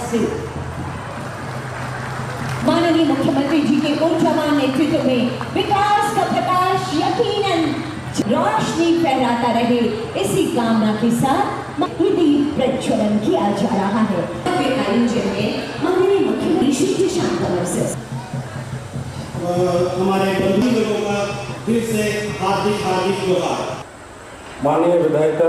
नमस्ते। माननीय मुख्यमंत्री जी के ऊर्जावान नेतृत्व में विकास का प्रकाश यकीनन रोशनी फहराता रहे, इसी कामना के साथ दीप प्रज्वलन किया जा रहा है। आयोजन में माननीय मुख्यमंत्री श्री शांतमर से हमारे बंधुजनों का फिर से हार्दिक जोहार। माननीय विधायक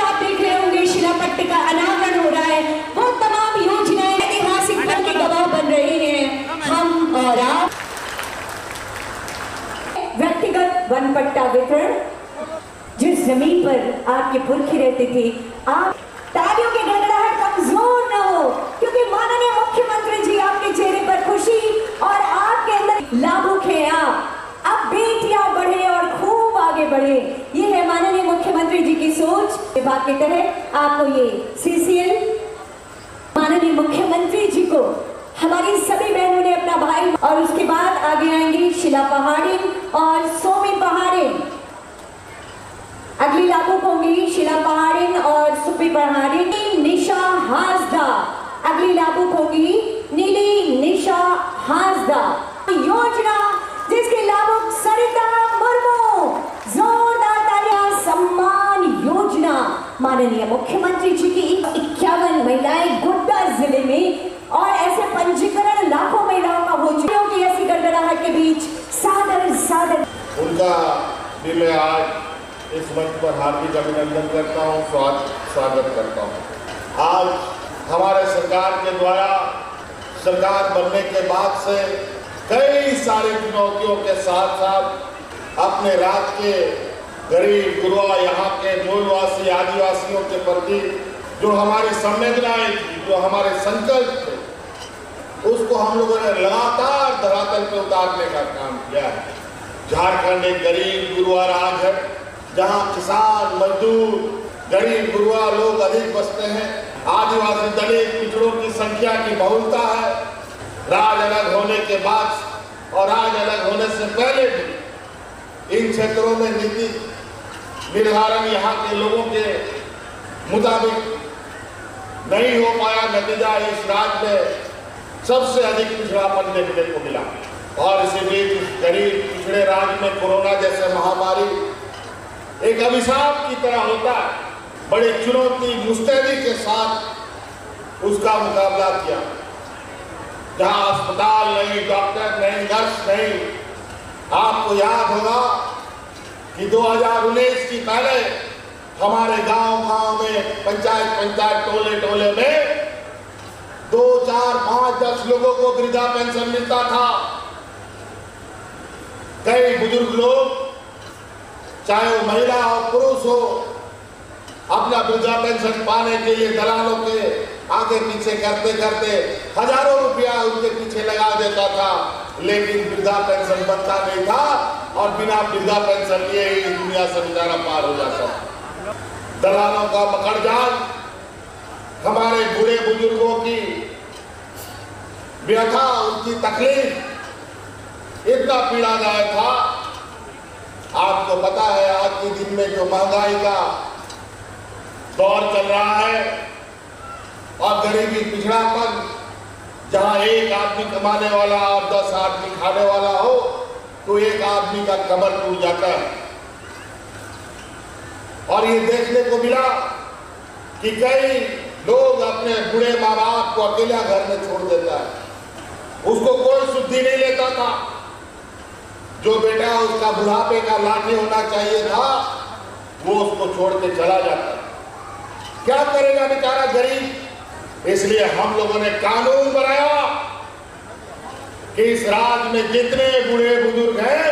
आप देख रहे होंगे शिलापट्ट का अनावरण हो रहा है। वो तमाम योजनाएं ऐतिहासिक पल के गवाह बन रहे हैं। हम और आप व्यक्तिगत वन पट्टा वितरण, जिस जमीन पर आपके पुरखे रहते थे, आप तालियों की गड़गड़ाहट कमजोर न हो, क्योंकि माननीय मुख्यमंत्री जी आपके चेहरे पर खुशी और आपके अंदर लाभुक है। आप अब बेटियां बढ़े और खूब आगे बढ़े, ये है माननीय मुख्यमंत्री जी की सोच। विभाग के तहत आपको ये CCL माननीय मुख्यमंत्री जी को हमारी सभी बहनों ने अपना भाई, और उसके बाद आगे आएंगे शिला पहाड़िन और सोमी पहाड़िन। अगली लाभुक होंगी शिला पहाड़िन और सुपी पहाड़िन। निशा हासदा अगली लाभुक होगी, नीली निशा हासदा। योजना जिसके लाभुक सरिता मुर्मू। जोरदार तालियां। सम्मान योजना माननीय मुख्यमंत्री जी की 51 महिलाएं गोड्डा जिले में, और ऐसे पंजीकरण लाखों महिलाओं का हो चुका की ऐसी गड़गड़ाहट के बीच सादर उनका भी मैं आज इस मंच पर हार्दिक अभिनंदन करता हूँ, स्वागत करता हूँ। आज हमारे सरकार के द्वारा सरकार बनने के बाद से कई सारी चुनौतियों के साथ साथ अपने राज्य के गरीब गुरुआ, यहाँ के मूलवासी आदिवासियों के प्रति जो हमारी संवेदनाएं थी, जो हमारे संकल्प थे, उसको हम लोगों ने लगातार धरातल पे उतारने का काम किया है। झारखंड एक गरीब गुरुआ राज्य है, जहाँ किसान मजदूर गरीब गुरुआ लोग अधिक बसते हैं। आदिवासी दलित पिछड़ों की संख्या की बहुलता है। राज्य अलग होने के बाद और राज्य अलग होने से पहले भी इन क्षेत्रों में नीति निर्धारण यहाँ के लोगों के मुताबिक नहीं हो पाया। नतीजा इस राज्य में सबसे अधिक पिछड़ापन देखने को मिला, और इसी बीच इस गरीब पिछड़े राज्य में कोरोना जैसे महामारी एक अभिशाप की तरह होता है। बड़ी चुनौती मुस्तैदी के साथ उसका मुकाबला किया। जहां अस्पताल नहीं, डॉक्टर नहीं, नर्स नहीं। आपको याद होगा कि 2019 की पहले हमारे गांव में पंचायत टोले में 2, 4, 5, 10 लोगों को वृद्धा पेंशन मिलता था। कई बुजुर्ग लोग, चाहे वो महिला हो पुरुष हो, अपना वृद्धा पेंशन पाने के लिए दलालों के आगे पीछे करते हजारों रुपया उनके पीछे लगा देता था, लेकिन वृद्धा पेंशन बनता नहीं था, और बिना वृद्धा पेंशन लिए ही दुनिया से गुजारा पार हो जाता था। दलालों का मकड़जाल हमारे बूढ़े बुजुर्गों की व्यथा, उनकी तकलीफ इतना पीड़ादायक था। आपको पता है आज के दिन में जो महंगाई का दौर चल रहा है और गरीबी पिछड़ापन, जहां एक आदमी कमाने वाला और 10 आदमी खाने वाला हो, तो एक आदमी का कमर टूट जाता है। और ये देखने को मिला कि कई लोग अपने बूढ़े माँ बाप को अकेला घर में छोड़ देता है। उसको कोई सुधि नहीं लेता था। जो बेटा उसका बुढ़ापे का लाठी होना चाहिए था, वो उसको छोड़ के चला जाता। क्या करेगा बेचारा गरीब? इसलिए हम लोगों ने कानून बनाया कि इस राज्य में जितने बूढ़े बुजुर्ग हैं,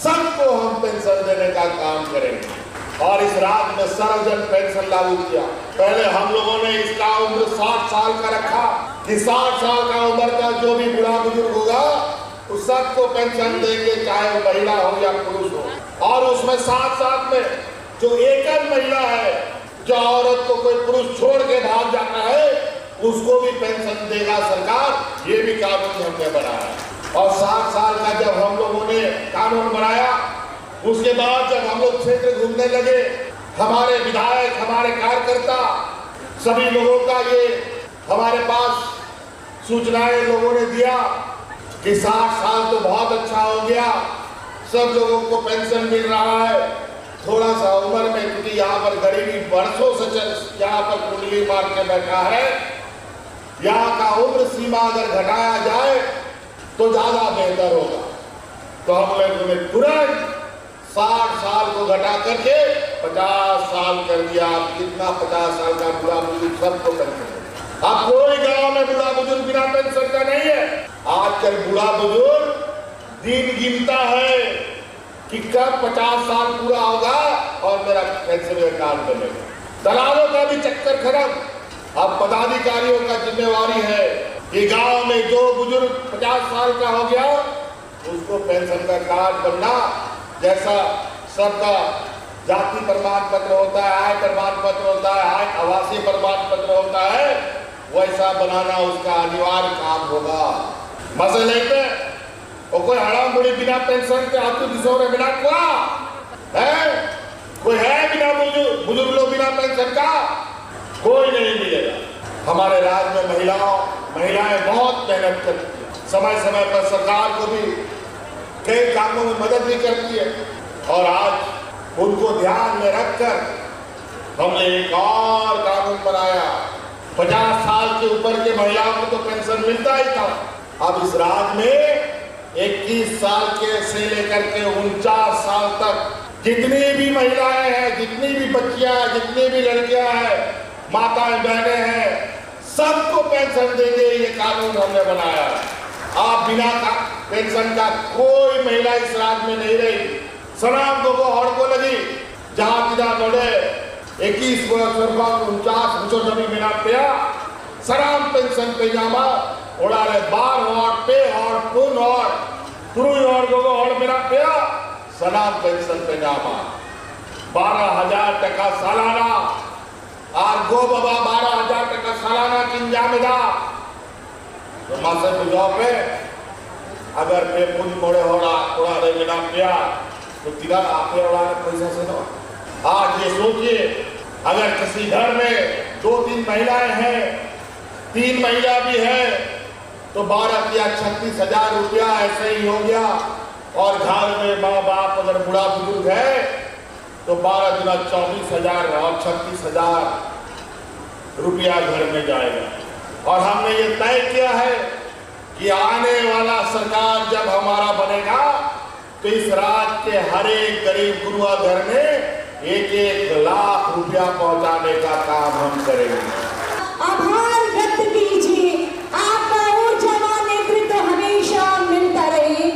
सबको हम पेंशन देने का काम करेंगे। और इस राज्य में सर्वजन पेंशन लागू किया। पहले हम लोगों ने इसका उम्र 60 साल का रखा कि 60 साल का उम्र का जो भी बूढ़ा बुजुर्ग होगा उस सबको पेंशन देंगे, चाहे वो महिला हो या पुरुष हो। और उसमें साथ में जो एकल महिला है, जो औरत को कोई पुरुष छोड़ के भाग जाता है, उसको भी पेंशन देगा सरकार। ये भी कानून हमने बनाया। और 60 साल का जब हम लोगों ने कानून बनाया, उसके बाद जब हम लोग क्षेत्र घूमने लगे, हमारे विधायक, हमारे कार्यकर्ता, सभी लोगों का ये हमारे पास सूचनाएं लोगों ने दिया कि 60 साल तो बहुत अच्छा हो गया, सब लोगों को पेंशन मिल रहा है। थोड़ा सा उम्र में, क्योंकि यहाँ पर गरीबी वर्षों से यहाँ पर कुंडली मार के बैठा है, यहाँ का उम्र सीमा अगर घटाया जाए तो ज्यादा बेहतर होगा। तो हम लोगों ने तुरंत 60 साल को घटा करके 50 साल कर दिया। कितना 50 साल का बुढ़ा बुजुर्ग सबको पेंशन। अब कोई गांव में बुढ़ा बुजुर्ग बिना पेंशन का नहीं है। आजकल बुढ़ा बुजुर्ग दिन गिनता है कि कब 50 साल पूरा होगा और मेरा पेंशन का कार्ड बनेगा। दलालों का भी चक्कर खत्म। अब पदाधिकारियों का जिम्मेवारी है कि गांव में जो बुजुर्ग 50 साल का हो गया उसको पेंशन का कार्ड बनना, जैसा सबका जाति प्रमाण पत्र होता है, आय प्रमाण पत्र होता है, आवासीय प्रमाण पत्र होता है, वैसा बनाना उसका अनिवार्य काम होगा। मसले पे कोई हड़ाम बुढ़ी बिना पेंशन के आपको दिशा में बिना कुआ है, कोई है बिना बुजुर्ग लोग बिना पेंशन का, कोई नहीं मिलेगा। हमारे राज्य में महिलाएं बहुत मेहनत करती है, समय समय पर सरकार को भी कई कामों में मदद भी करती है। और आज उनको ध्यान में रखकर हमने एक और कानून बनाया। 50 साल के ऊपर के महिलाओं को तो पेंशन मिलता ही था। अब इस राज्य में 21 साल के से लेकर के 49 साल तक जितनी भी महिलाएं हैं, जितनी भी बच्चियां, जितनी भी लड़कियां हैं, माताएं बहनें हैं, सबको पेंशन देंगे। ये कानून हमने बनाया। आप बिना पेंशन का कोई महिला इस राज्य में नहीं रही। सनाम को हड़ को लगी जहां बिना नोड़े 21 वर्ष 49 बच्चों जमी बिना पिया सनाम पेंशन पैजामा ओड़ा रहे 12 और पे और पुन और तुरु और गोगो और बिना पिया सनाम पेंशन पैजामा 12,000 टका सालाना और गो बाबा 12,000 टका सालाना की जामेदा। तो मासे बुझाओ पे अगर पे पुन मोड़े ओड़ा रहे बिना पिया तो तिरा आपे ओड़ा पैसा से दो। आज ये सोचिए, अगर किसी घर में 2-3 महिलाएं हैं, 3 महिला भी है, तो 12 या 36,000 रुपया ऐसे ही हो गया। और घर में माँ बाप अगर बुढ़ा बुजुर्ग है तो 12 गुना 24,000 और 36,000 रुपया घर में जाएगा। और हमने ये तय किया है कि आने वाला सरकार जब हमारा बनेगा तो इस राज्य के हर एक गरीब गुरुआ घर में 1-1 लाख रुपया पहुंचाने का काम हम करेंगे। आभार व्यक्त कीजिए, आपका ऊर्जावान नेतृत्व हमेशा मिलता रहे।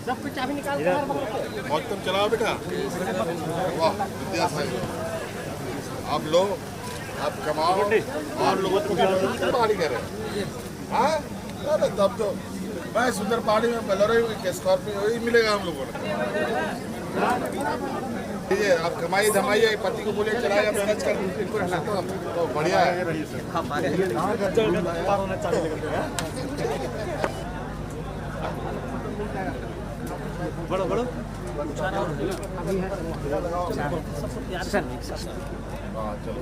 सबको चाबी निकाल और तुम चलाओ बेटा। वाह विद्या साई, आप लो, आप कमाओ और लोगों को पहाड़ी कर रहे हैं। अरे तब तो मैं सुंदर पहाड़ी में बोलेरो स्कॉर्पियो ही मिलेगा हम लोगों को। ये आप कमाई धमाई पति को बोले चलाएगा मैनेज कर तो बढ़िया है। बड़ो बड़ो हाँ चलो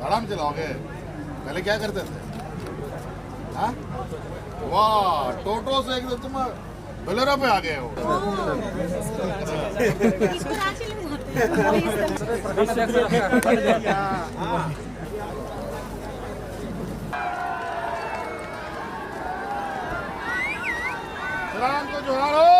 आराम चलाओगे, पहले क्या करते थे? हाँ वाह, टोटो से एकदम तुम बोलेरो पे आ गए हो। सलाम को जोहार हो।